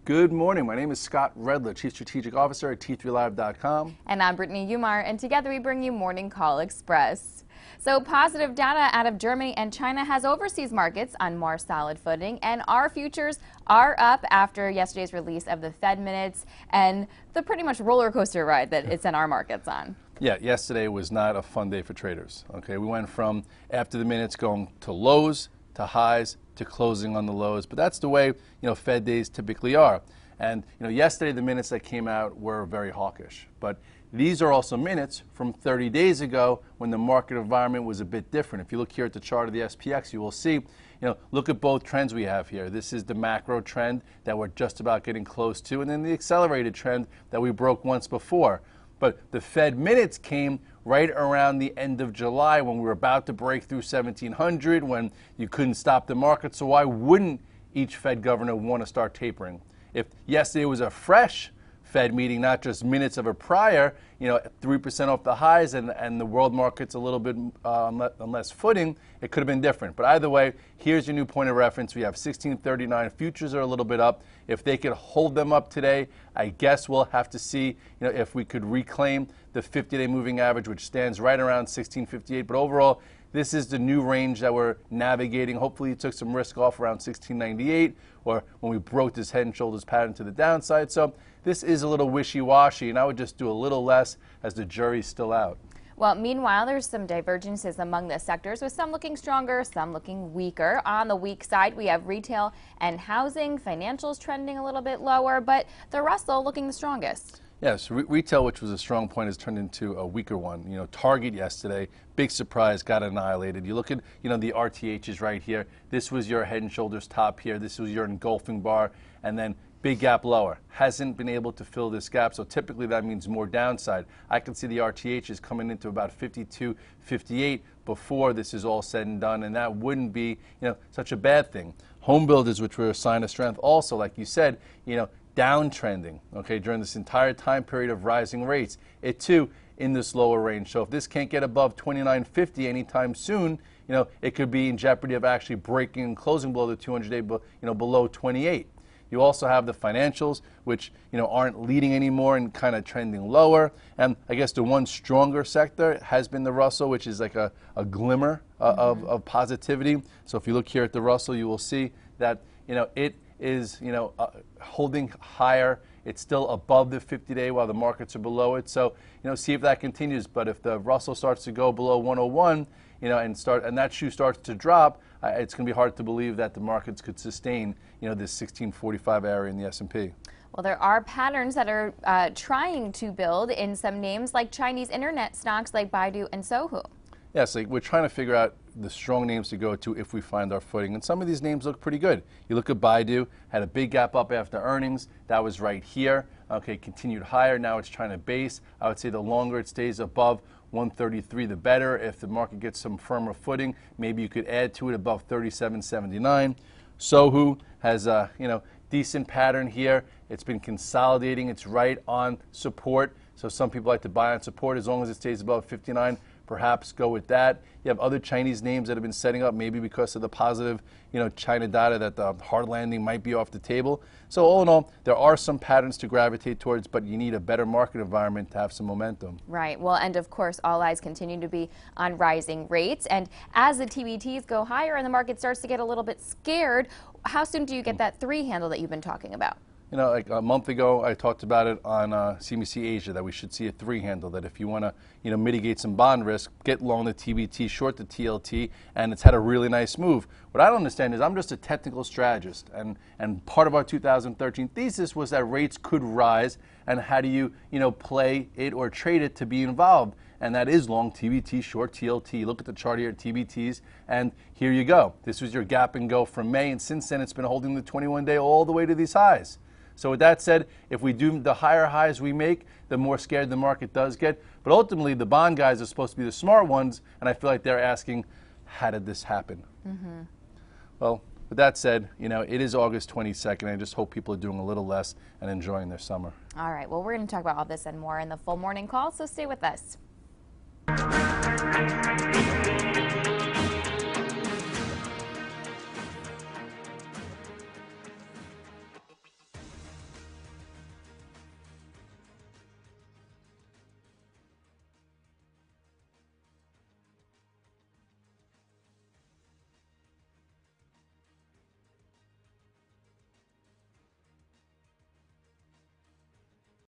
Good morning. My name is Scott Redler, Chief Strategic Officer at T3Live.com. And I'm Brittany Umar, and together we bring you Morning Call Express. So positive data out of Germany and China has overseas markets on more solid footing, and our futures are up after yesterday's release of the Fed minutes and the pretty much roller coaster ride that it sent our markets on. Yeah, yesterday was not a fun day for traders. Okay, we went from after the minutes going to lows, to highs, to closing on the lows, but that's the way Fed days typically are. And yesterday the minutes that came out were very hawkish, but these are also minutes from 30 days ago when the market environment was a bit different. If you look here at the chart of the SPX, you will see, look at both trends we have here. This is the macro trend that we're just about getting close to, and then the accelerated trend that we broke once before. But the Fed minutes came right around the end of July when we were about to break through 1700, when you couldn't stop the market. So why wouldn't each Fed governor want to start tapering? If yesterday was a fresh Fed meeting, not just minutes of a prior, 3% off the highs and the world market's a little bit on less footing, it could have been different. But either way, here's your new point of reference. We have 1639. Futures are a little bit up. If they could hold them up today, I guess we'll have to see if we could reclaim the 50-day moving average, which stands right around 1658. But overall, this is the new range that we're navigating. Hopefully you took some risk off around 1698 or when we broke this head and shoulders pattern to the downside. So this is a little wishy-washy, and I would just do a little less as the jury's still out. Well, meanwhile, there's some divergences among the sectors, with some looking stronger, some looking weaker. On the weak side, we have retail and housing, financials trending a little bit lower, but the Russell looking the strongest. Yes, retail, which was a strong point, has turned into a weaker one. Target yesterday, big surprise, got annihilated. You look at, the RTHs right here. This was your head and shoulders top here. This was your engulfing bar, and then big gap lower. Hasn't been able to fill this gap, so typically that means more downside. I can see the RTHs coming into about 52, 58 before this is all said and done, and that wouldn't be, such a bad thing. Home builders, which were a sign of strength, also, like you said, downtrending, okay, during this entire time period of rising rates. It too in this lower range. So if this can't get above 29.50 anytime soon, it could be in jeopardy of actually breaking and closing below the 200-day, below 28. You also have the financials, which aren't leading anymore and kind of trending lower. And I guess the one stronger sector has been the Russell, which is like a glimmer of positivity. So if you look here at the Russell, you will see that it is holding higher. It's still above the 50-day while the markets are below it. So see if that continues. But if the Russell starts to go below 101, and that shoe starts to drop, it's going to be hard to believe that the markets could sustain this 1645 area in the S&P. Well, there are patterns that are trying to build in some names like Chinese internet stocks like Baidu and Sohu. Yes, we're trying to figure out the strong names to go to if we find our footing. And some of these names look pretty good. You look at Baidu, had a big gap up after earnings. That was right here. Okay, continued higher. Now it's trying to base. I would say the longer it stays above 133, the better. If the market gets some firmer footing, maybe you could add to it above 37.79. Sohu has a decent pattern here. It's been consolidating. It's right on support. So some people like to buy on support as long as it stays above 59. Perhaps go with that. You have other Chinese names that have been setting up, maybe because of the positive, China data that the hard landing might be off the table. So all in all, there are some patterns to gravitate towards, but you need a better market environment to have some momentum. Right. Well, and of course, all eyes continue to be on rising rates. And as the TBTs go higher and the market starts to get a little bit scared, how soon do you get that 3 handle that you've been talking about? Like a month ago, I talked about it on CNBC Asia that we should see a 3 handle, that if you want to, mitigate some bond risk, get long the TBT, short the TLT, and it's had a really nice move. What I don't understand is I'm just a technical strategist, and part of our 2013 thesis was that rates could rise, and how do you, play it or trade it to be involved? And that is long TBT, short TLT. Look at the chart here at TBTs, and here you go. This was your gap and go from May, and since then it's been holding the 21-day all the way to these highs. So with that said, if we do the higher highs we make, the more scared the market does get. But ultimately, the bond guys are supposed to be the smart ones, and I feel like they're asking, how did this happen? Well, with that said, it is August 22nd. I just hope people are doing a little less and enjoying their summer. All right. Well, we're going to talk about all this and more in the full morning call, so stay with us.